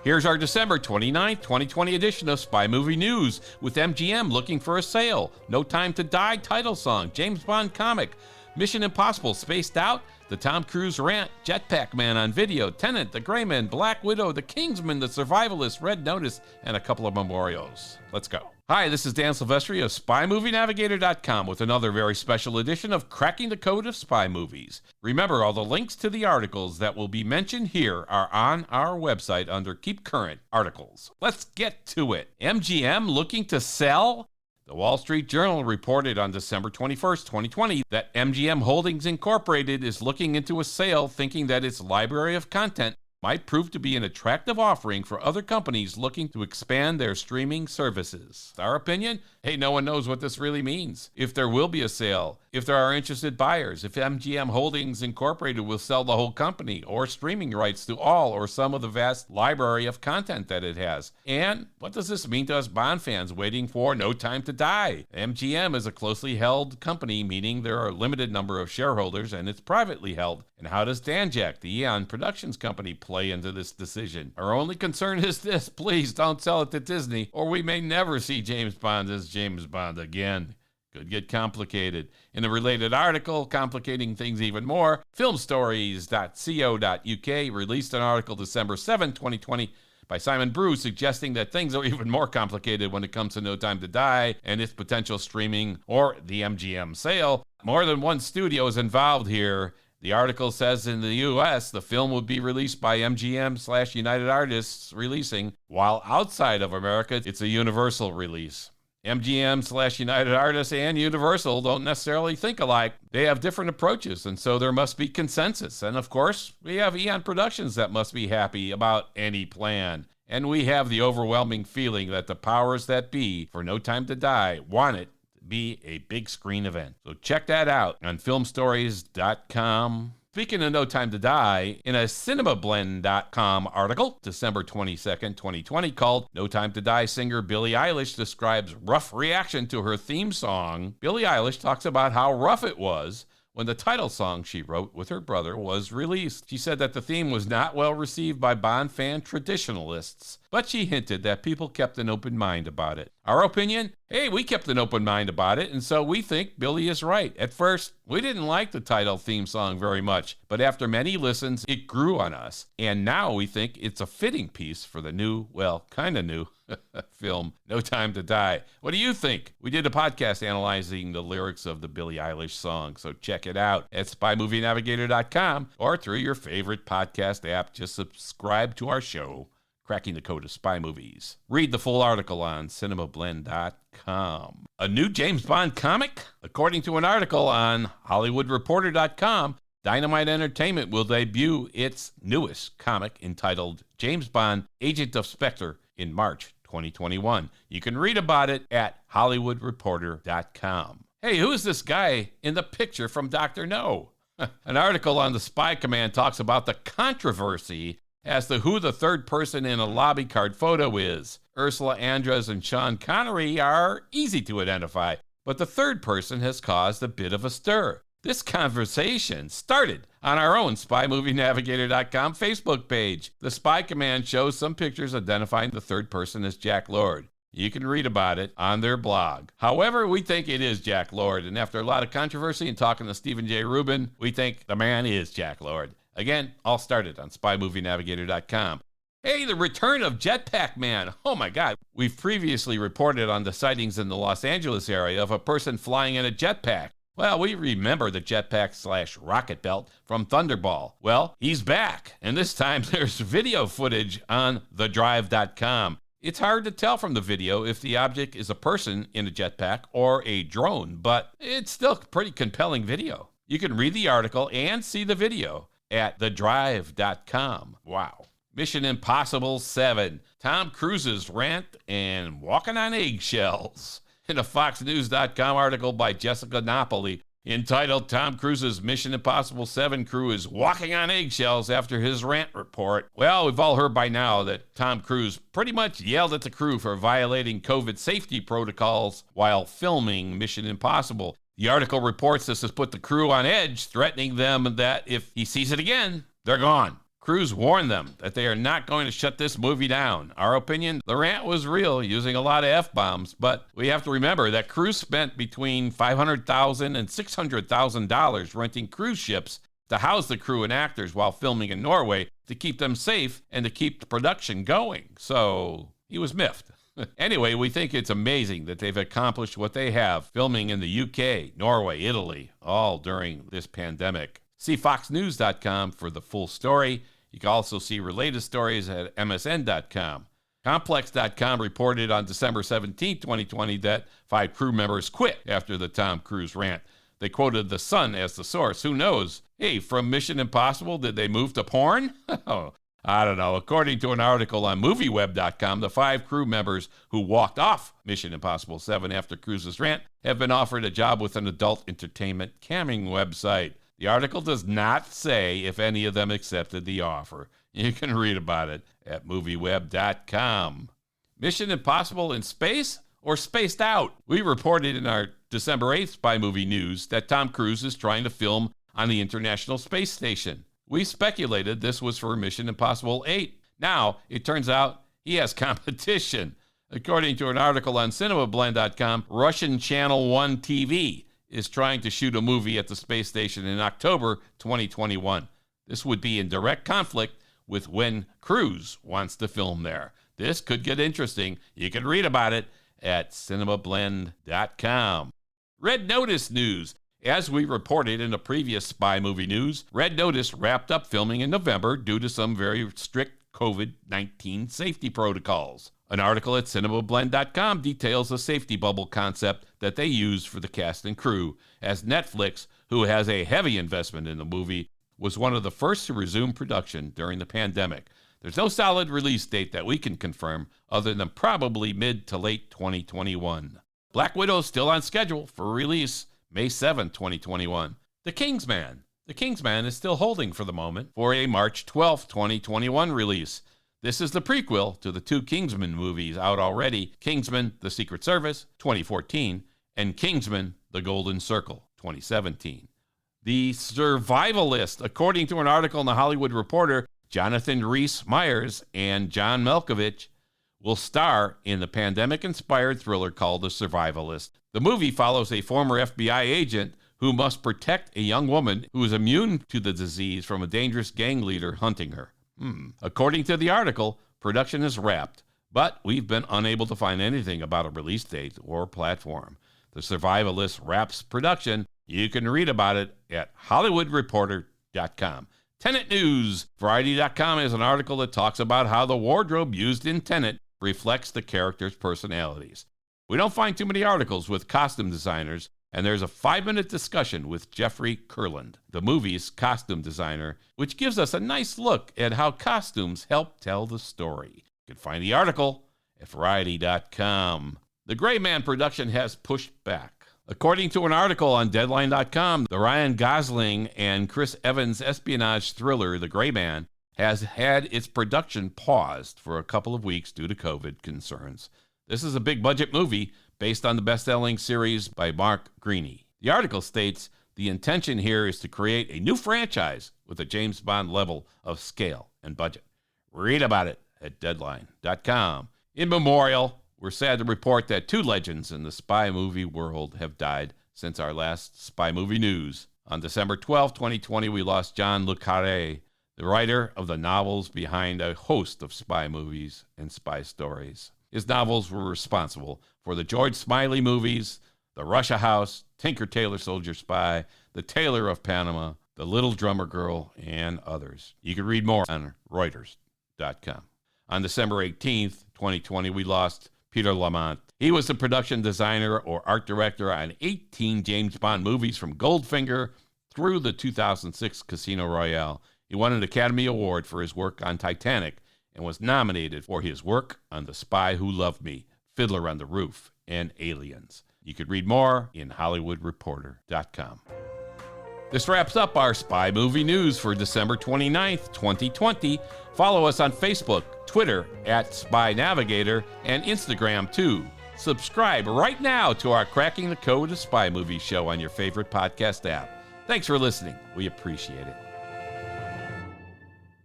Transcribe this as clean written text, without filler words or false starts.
Here's our December 29th, 2020 edition of Spy Movie News with MGM looking for a sale, No Time to Die title song, James Bond comic, Mission Impossible Spaced Out, the Tom Cruise rant, Jetpack Man on video, Tenet, The Gray Man, Black Widow, The Kingsman, The Survivalist, Red Notice, and a couple of memorials. Let's go. Hi, this is Dan Silvestri of SpyMovieNavigator.com with another very special edition of Cracking the Code of Spy Movies. Remember, all the links to the articles that will be mentioned here are on our website under Keep Current Articles. Let's get to it. MGM looking to sell? The Wall Street Journal reported on December 21st, 2020, that MGM Holdings Inc. is looking into a sale, thinking that its library of content might prove to be an attractive offering for other companies looking to expand their streaming services. Our opinion? Hey, no one knows what this really means. If there will be a sale, if there are interested buyers, if MGM Holdings Incorporated will sell the whole company or streaming rights to all or some of the vast library of content that it has. And what does this mean to us Bond fans waiting for No Time to Die? MGM is a closely held company, meaning there are a limited number of shareholders and it's privately held. And how does Danjaq, the Eon Productions company, play into this decision? Our only concern is this: please don't sell it to Disney, or we may never see James Bond as James Bond again. Could get complicated. In a related article, complicating things even more, filmstories.co.uk released an article December 7, 2020, by Simon Brew, suggesting that things are even more complicated when it comes to No Time to Die and its potential streaming or the MGM sale. More than one studio is involved here. The article says in the U.S., the film would be released by MGM/United Artists releasing, while outside of America, it's a Universal release. MGM/United Artists and Universal don't necessarily think alike. They have different approaches, and so there must be consensus. And of course, we have Eon Productions that must be happy about any plan. And we have the overwhelming feeling that the powers that be for No Time to Die want it be a big screen event. So check that out on filmstories.com. Speaking of No Time to Die, in a cinemablend.com article, December 22nd, 2020, called No Time to Die, singer Billie Eilish describes rough reaction to her theme song. Billie Eilish talks about how rough it was when the title song she wrote with her brother was released. She said that the theme was not well received by Bond fan traditionalists, but she hinted that people kept an open mind about it. Our opinion? Hey, we kept an open mind about it, and so we think Billie is right. At first, we didn't like the title theme song very much, but after many listens, it grew on us. And now we think it's a fitting piece for the new, well, kind of new, film, No Time to Die. What do you think? We did a podcast analyzing the lyrics of the Billie Eilish song, so check it out at SpyMovieNavigator.com or through your favorite podcast app. Just subscribe to our show, Cracking the Code of Spy Movies. Read the full article on cinemablend.com. A new James Bond comic? According to an article on HollywoodReporter.com, Dynamite Entertainment will debut its newest comic entitled James Bond, Agent of Spectre in March 2021. You can read about it at HollywoodReporter.com. Hey, who is this guy in the picture from Dr. No? An article on the Spy Command talks about the controversy as to who the third person in a lobby card photo is. Ursula Andress and Sean Connery are easy to identify, but the third person has caused a bit of a stir. This conversation started on our own SpyMovieNavigator.com Facebook page. The Spy Command shows some pictures identifying the third person as Jack Lord. You can read about it on their blog. However, we think it is Jack Lord, and after a lot of controversy and talking to Stephen J. Rubin, we think the man is Jack Lord. Again, all started on SpyMovieNavigator.com. Hey, the return of Jetpack Man. Oh my God. We've previously reported on the sightings in the Los Angeles area of a person flying in a jetpack. Well, we remember the jetpack/rocket belt from Thunderball. Well, he's back, and this time there's video footage on thedrive.com. It's hard to tell from the video if the object is a person in a jetpack or a drone, but it's still pretty compelling video. You can read the article and see the video at thedrive.com. Wow. Mission Impossible 7, Tom Cruise's rant and walking on eggshells. In a FoxNews.com article by Jessica Napoli entitled Tom Cruise's Mission Impossible 7 crew is walking on eggshells after his rant report. Well, we've all heard by now that Tom Cruise pretty much yelled at the crew for violating COVID safety protocols while filming Mission Impossible. The article reports this has put the crew on edge, threatening them that if he sees it again, they're gone. Cruise warned them that they are not going to shut this movie down. Our opinion, the rant was real, using a lot of F-bombs, but we have to remember that Cruise spent between $500,000 and $600,000 renting cruise ships to house the crew and actors while filming in Norway to keep them safe and to keep the production going. So he was miffed. Anyway, we think it's amazing that they've accomplished what they have, filming in the UK, Norway, Italy, all during this pandemic. See foxnews.com for the full story. You can also see related stories at msn.com. Complex.com reported on December 17, 2020, that 5 crew members quit after the Tom Cruise rant. They quoted The Sun as the source. Who knows? Hey, from Mission Impossible, did they move to porn? I don't know. According to an article on movieweb.com, the 5 crew members who walked off Mission Impossible 7 after Cruise's rant have been offered a job with an adult entertainment camming website. The article does not say if any of them accepted the offer. You can read about it at movieweb.com. Mission Impossible in space or spaced out? We reported in our December 8th Spy Movie News that Tom Cruise is trying to film on the International Space Station. We speculated this was for Mission Impossible 8. Now, it turns out he has competition. According to an article on cinemablend.com, Russian Channel 1 TV is trying to shoot a movie at the space station in October 2021. This would be in direct conflict with when Cruise wants to film there. This could get interesting. You can read about it at cinemablend.com. Red Notice news. As we reported in the previous Spy Movie News, Red Notice wrapped up filming in November due to some very strict COVID-19 safety protocols. An article at cinemablend.com details the safety bubble concept that they used for the cast and crew, as Netflix, who has a heavy investment in the movie, was one of the first to resume production during the pandemic. There's no solid release date that we can confirm other than probably mid to late 2021. Black Widow is still on schedule for release May 7, 2021. The Kingsman. The Kingsman is still holding for the moment for a March 12, 2021 release. This is the prequel to the 2 Kingsman movies out already, Kingsman: The Secret Service, 2014, and Kingsman: The Golden Circle, 2017. The Survivalist. According to an article in The Hollywood Reporter, Jonathan Rhys-Meyers and John Malkovich will star in the pandemic-inspired thriller called The Survivalist. The movie follows a former FBI agent who must protect a young woman who is immune to the disease from a dangerous gang leader hunting her. According to the article, production is wrapped, but we've been unable to find anything about a release date or platform. The Survivalist wraps production. You can read about it at hollywoodreporter.com. Tenet news. Variety.com has an article that talks about how the wardrobe used in Tenet reflects the characters' personalities. We don't find too many articles with costume designers, and there's a 5-minute discussion with Jeffrey Kurland, the movie's costume designer, which gives us a nice look at how costumes help tell the story. You can find the article at Variety.com. The Gray Man production has pushed back. According to an article on Deadline.com, the Ryan Gosling and Chris Evans espionage thriller, The Gray Man, has had its production paused for a couple of weeks due to COVID concerns. This is a big-budget movie based on the best-selling series by Mark Greaney. The article states the intention here is to create a new franchise with a James Bond level of scale and budget. Read about it at Deadline.com. In memorial, we're sad to report that 2 legends in the spy movie world have died since our last Spy Movie News. On December 12, 2020, we lost John le Carré, the writer of the novels behind a host of spy movies and spy stories. His novels were responsible for the George Smiley movies, The Russia House, Tinker Tailor Soldier Spy, The Tailor of Panama, The Little Drummer Girl, and others. You can read more on Reuters.com. On December 18th, 2020, we lost Peter Lamont. He was the production designer or art director on 18 James Bond movies from Goldfinger through the 2006 Casino Royale. He won an Academy Award for his work on Titanic and was nominated for his work on The Spy Who Loved Me, Fiddler on the Roof, and Aliens. You could read more in HollywoodReporter.com. This wraps up our Spy Movie News for December 29th, 2020. Follow us on Facebook, Twitter @Spy Navigator, and Instagram too. Subscribe right now to our Cracking the Code of Spy Movie show on your favorite podcast app. Thanks for listening. We appreciate it.